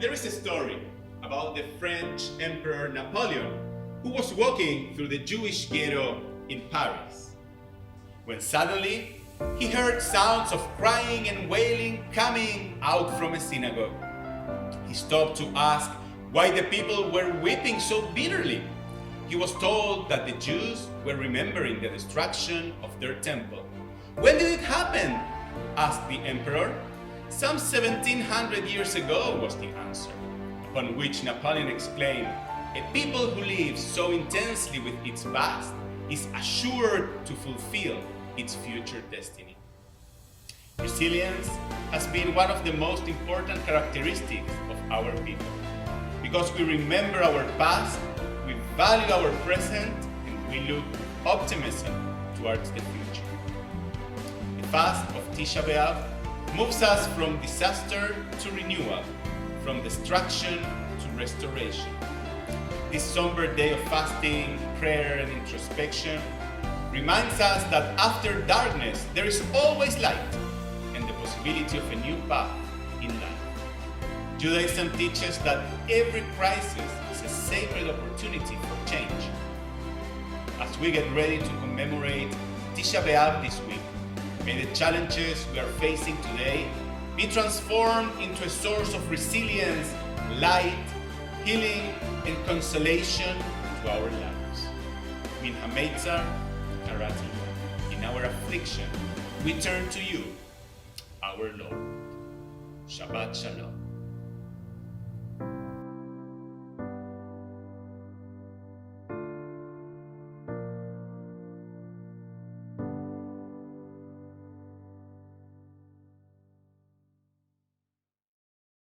there is a story about the French Emperor Napoleon who was walking through the Jewish ghetto in Paris, when suddenly he heard sounds of crying and wailing coming out from a synagogue. He stopped to ask why the people were weeping so bitterly. He was told that the Jews were remembering the destruction of their temple. "When did it happen?" asked the emperor. "Some 1700 years ago," was the answer, upon which Napoleon exclaimed, "A people who lives so intensely with its past is assured to fulfill its future destiny." Resilience has been one of the most important characteristics of our people. Because we remember our past, we value our present, and we look optimism towards the future. The fast of Tisha B'av moves us from disaster to renewal, from destruction to restoration. This somber day of fasting, prayer, and introspection reminds us that after darkness there is always light and the possibility of a new path in life. Judaism teaches that every crisis is a sacred opportunity for change. As we get ready to commemorate Tisha B'av this week, may the challenges we are facing today be transformed into a source of resilience, light, healing, and consolation to our lives. Min hametzar karati. In our affliction, we turn to you, our Lord. Shabbat Shalom.